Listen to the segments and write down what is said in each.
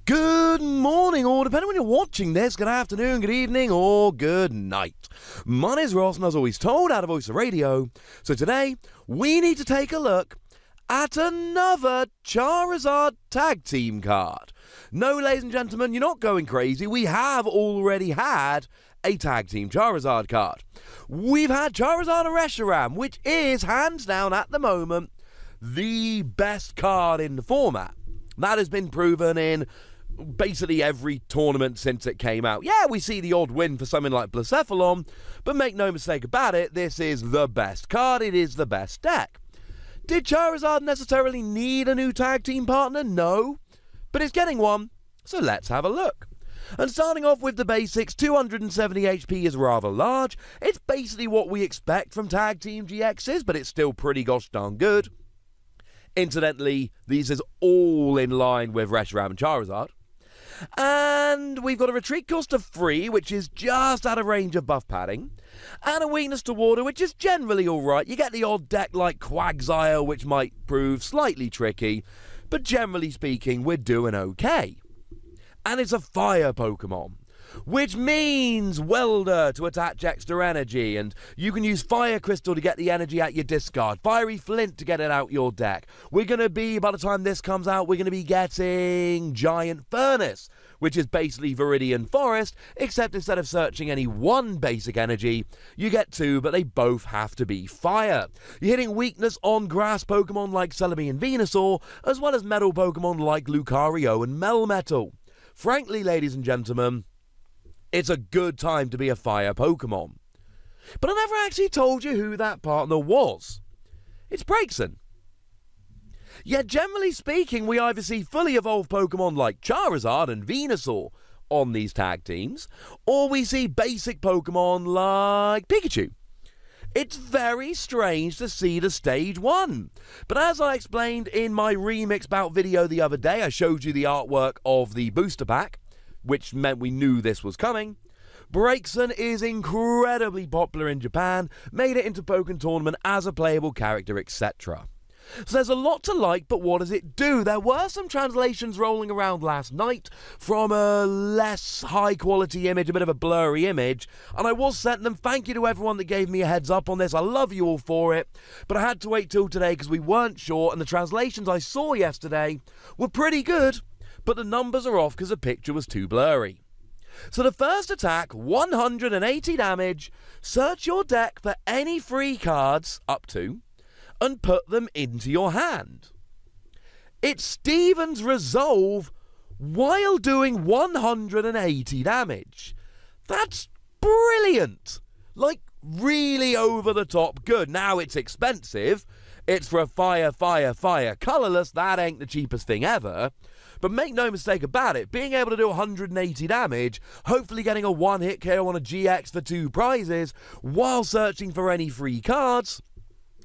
Good morning, or depending when you're watching this, good afternoon, good evening, or good night. My name is Ross, and as always told, out of Voice of Radio. So today, we need to take a look at another Charizard tag team card. No, ladies and gentlemen, you're not going crazy. We have already had a tag team Charizard card. We've had Charizard and Reshiram, which is, hands down at the moment, the best card in the format. That has been proven in basically every tournament since it came out. Yeah, we see the odd win for something like Blacephalon, but make no mistake about it, this is the best card, it is the best deck. Did Charizard necessarily need a new tag team partner? No, but it's getting one, so let's have a look. And starting off with the basics, 270 HP is rather large. It's basically what we expect from tag team GXs, but it's still pretty gosh darn good. Incidentally, these is all in line with Reshiram and Charizard. And we've got a retreat cost of 3, which is just out of range of buff padding. And a weakness to water, which is generally alright. You get the odd deck like Quagsire, which might prove slightly tricky. But generally speaking, we're doing okay. And it's a fire Pokemon, which means Welder to attach extra energy, and you can use Fire Crystal to get the energy out your discard, Fiery Flint to get it out your deck. We're going to be, by the time this comes out, we're going to be getting Giant Furnace, which is basically Viridian Forest, except instead of searching any one basic energy, you get 2, but they both have to be fire. You're hitting weakness on grass Pokemon like Celebi and Venusaur, as well as metal Pokemon like Lucario and Melmetal. Frankly, ladies and gentlemen, it's a good time to be a fire Pokemon. But I never actually told you who that partner was. It's Braixen. Yet generally speaking, we either see fully evolved Pokemon like Charizard and Venusaur on these tag teams, or we see basic Pokemon like Pikachu. It's very strange to see the stage 1. But as I explained in my Remix Bout video the other day, I showed you the artwork of the booster pack, which meant we knew this was coming. Braixen is incredibly popular in Japan, made it into Pokken Tournament as a playable character, etc. So there's a lot to like, but what does it do? There were some translations rolling around last night from a less high quality image, a bit of a blurry image, and I was sent them. Thank you to everyone that gave me a heads up on this. I love you all for it, but I had to wait till today because we weren't sure, and the translations I saw yesterday were pretty good, but the numbers are off because the picture was too blurry. So the first attack, 180 damage, search your deck for any free cards, up to, and put them into your hand. It's Steven's Resolve while doing 180 damage. That's brilliant! Like, really over the top good. Now, it's expensive. It's for a fire colorless. That ain't the cheapest thing ever. But make no mistake about it, being able to do 180 damage, hopefully getting a one-hit KO on a GX for 2 prizes, while searching for any free cards,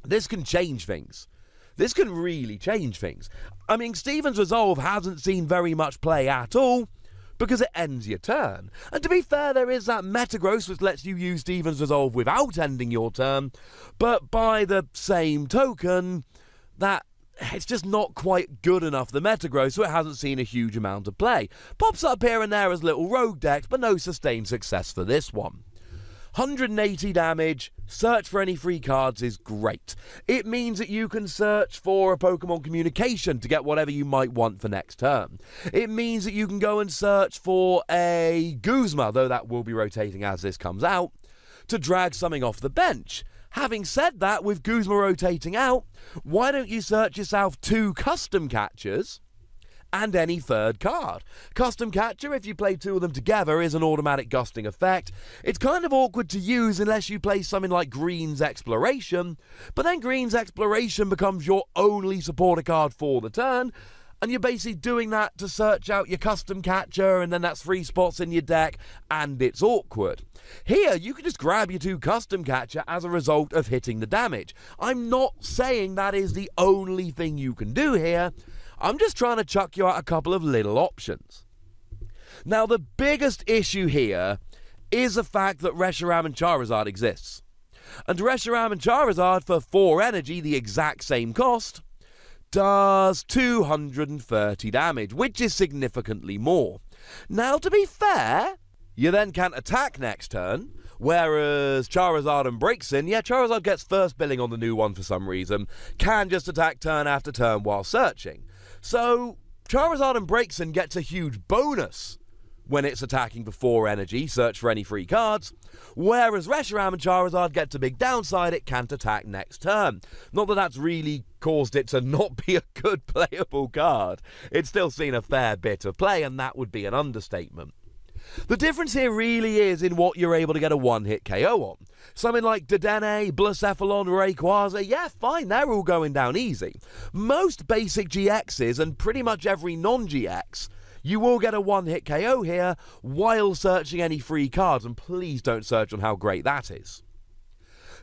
this can change things. This can really change things. I mean, Steven's Resolve hasn't seen very much play at all, because it ends your turn. And to be fair, there is that Metagross which lets you use Steven's Resolve without ending your turn, but by the same token, that it's just not quite good enough, the Metagross, so it hasn't seen a huge amount of play. Pops up here and there as little rogue decks, but no sustained success for this one. 180 damage, search for any free cards is great. It means that you can search for a Pokemon Communication to get whatever you might want for next turn. It means that you can go and search for a Guzma, though that will be rotating as this comes out, to drag something off the bench. Having said that, with Guzma rotating out, why don't you search yourself 2 custom catchers and any third card? Custom Catcher, if you play 2 of them together, is an automatic gusting effect. It's kind of awkward to use unless you play something like Green's Exploration, but then Green's Exploration becomes your only supporter card for the turn, and you're basically doing that to search out your Custom Catcher, and then that's 3 spots in your deck, and it's awkward. Here, you can just grab your 2 Custom Catcher as a result of hitting the damage. I'm not saying that is the only thing you can do here. I'm just trying to chuck you out a couple of little options. Now, the biggest issue here is the fact that Reshiram and Charizard exists. And Reshiram and Charizard, for 4 energy, the exact same cost, does 230 damage, which is significantly more. Now, to be fair, you then can't attack next turn, whereas Charizard and Braixen, Charizard gets first billing on the new one for some reason, can just attack turn after turn while searching. So, Charizard and Braixen gets a huge bonus when it's attacking for 4 energy, search for any free cards, whereas Reshiram and Charizard gets a big downside, it can't attack next turn. Not that that's really caused it to not be a good playable card. It's still seen a fair bit of play, and that would be an understatement. The difference here really is in what you're able to get a one-hit KO on. Something like Dedenne, Blacephalon, Rayquaza, fine, they're all going down easy. Most basic GXs and pretty much every non-GX, you will get a one-hit KO here while searching any free cards, and please don't search on how great that is.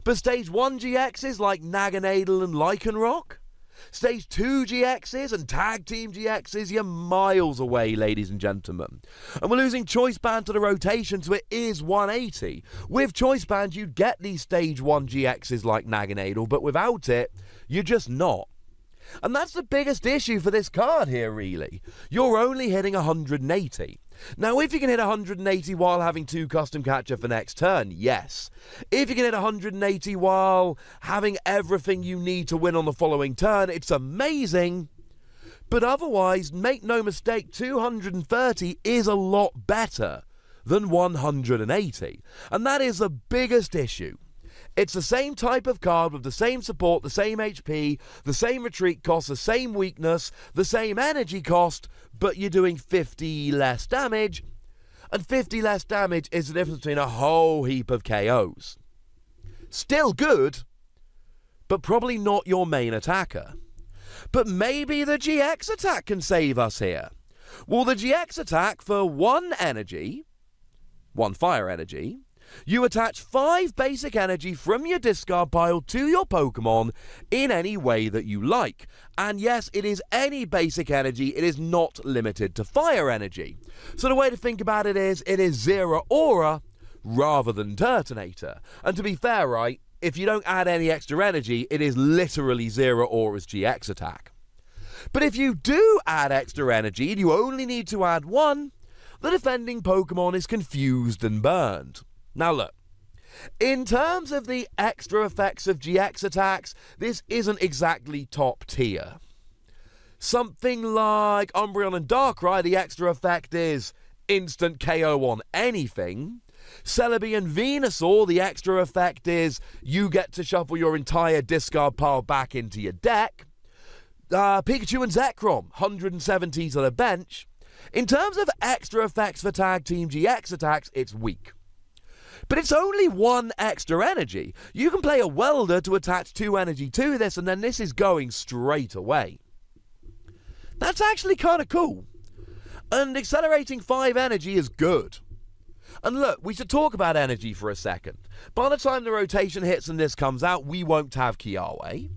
But Stage 1 GXs like Naganadel and Lycanroc, Stage 2 GXs and Tag Team GXs, you're miles away, ladies and gentlemen. And we're losing Choice Band to the rotation, so it is 180. With Choice Band, you'd get these Stage 1 GXs like Naganadel, but without it, you're just not. And that's the biggest issue for this card here, really. You're only hitting 180. Now, if you can hit 180 while having 2 Custom Catcher for next turn, yes. If you can hit 180 while having everything you need to win on the following turn, it's amazing. But otherwise, make no mistake, 230 is a lot better than 180. And that is the biggest issue. It's the same type of card with the same support, the same HP, the same retreat cost, the same weakness, the same energy cost, but you're doing 50 less damage, and 50 less damage is the difference between a whole heap of KOs. Still good, but probably not your main attacker. But maybe the GX attack can save us here. Well, the GX attack for 1 energy, 1 fire energy, you attach 5 basic energy from your discard pile to your Pokemon in any way that you like. And yes, it is any basic energy, it is not limited to fire energy. So the way to think about it is Zero Aura rather than Turtonator. And to be fair, right, if you don't add any extra energy, it is literally Zero Aura's GX attack. But if you do add extra energy and you only need to add 1, the defending Pokemon is confused and burned. Now look, in terms of the extra effects of GX attacks, this isn't exactly top tier. Something like Umbreon and Darkrai, the extra effect is instant KO on anything. Celebi and Venusaur, the extra effect is you get to shuffle your entire discard pile back into your deck. Pikachu and Zekrom, 170 to the bench. In terms of extra effects for Tag Team GX attacks, it's weak. But it's only 1 extra energy. You can play a Welder to attach 2 energy to this, and then this is going straight away. That's actually kind of cool. And accelerating 5 energy is good. And look, we should talk about energy for a second. By the time the rotation hits and this comes out, we won't have Kiawe.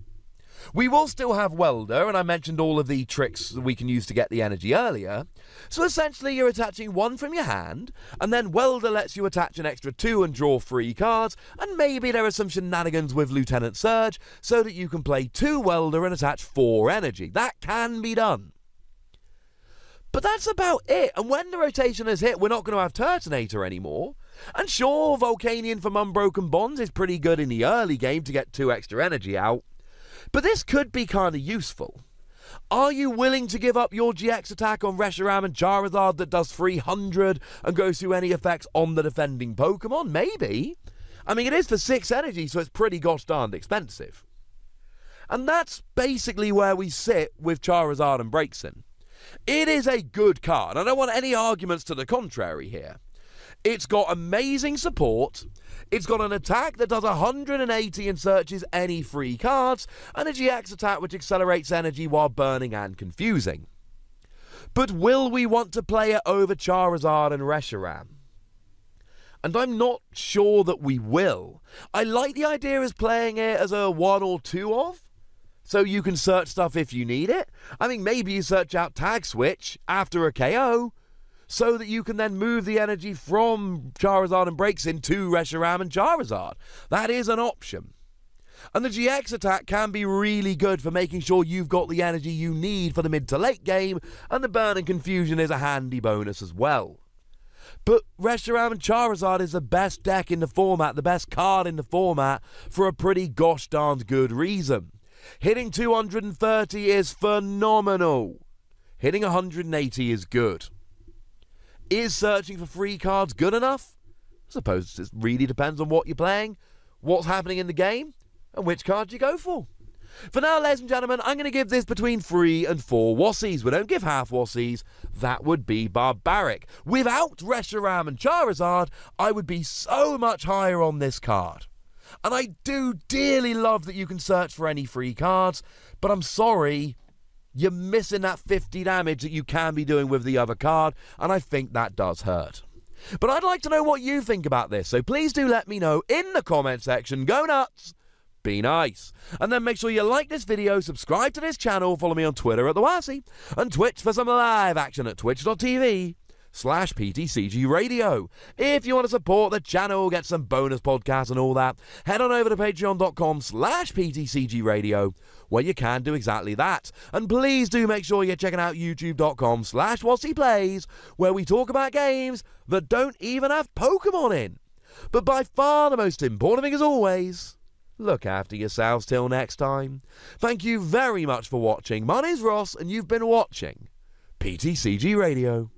We will still have Welder, and I mentioned all of the tricks that we can use to get the energy earlier. So essentially you're attaching 1 from your hand, and then Welder lets you attach an extra 2 and draw 3 cards, and maybe there are some shenanigans with Lieutenant Surge, so that you can play 2 Welder and attach 4 energy. That can be done. But that's about it, and when the rotation has hit, we're not going to have Turtonator anymore. And sure, Volcanion from Unbroken Bonds is pretty good in the early game to get 2 extra energy out. But this could be kind of useful. Are you willing to give up your GX attack on Reshiram and Charizard that does 300 and goes through any effects on the defending Pokemon? Maybe. I mean, it is for 6 energy, so it's pretty gosh darned expensive. And that's basically where we sit with Charizard and Braixen. It is a good card. I don't want any arguments to the contrary here. It's got amazing support, it's got an attack that does 180 and searches any free cards, and a GX attack which accelerates energy while burning and confusing. But will we want to play it over Charizard and Reshiram? And I'm not sure that we will. I like the idea of playing it as a 1 or 2 of, so you can search stuff if you need it. I mean, maybe you search out Tag Switch after a KO, so that you can then move the energy from Charizard and Braixen to Reshiram and Charizard. That is an option. And the GX attack can be really good for making sure you've got the energy you need for the mid to late game, and the Burn and Confusion is a handy bonus as well. But Braixen Charizard is the best deck in the format, the best card in the format, for a pretty gosh darned good reason. Hitting 230 is phenomenal. Hitting 180 is good. Is searching for free cards good enough? I suppose it really depends on what you're playing, what's happening in the game, and which card you go for. For now, ladies and gentlemen, I'm going to give this between 3 and 4 Wassies. We don't give half Wassies. That would be barbaric. Without Braixen Charizard, I would be so much higher on this card. And I do dearly love that you can search for any free cards, but I'm sorry, you're missing that 50 damage that you can be doing with the other card, and I think that does hurt. But I'd like to know what you think about this, so please do let me know in the comment section. Go nuts! Be nice. And then make sure you like this video, subscribe to this channel, follow me on Twitter at The Wassie, and Twitch for some live action at twitch.tv/PTCGRadio. If you want to support the channel, get some bonus podcasts and all that, head on over to patreon.com/PTCGRadio, where you can do exactly that. And please do make sure you're checking out youtube.com/WassiePlays, where we talk about games that don't even have Pokemon in. But by far the most important thing, as always, look after yourselves till next time. Thank you very much for watching. My name's Ross, and you've been watching PTCG Radio.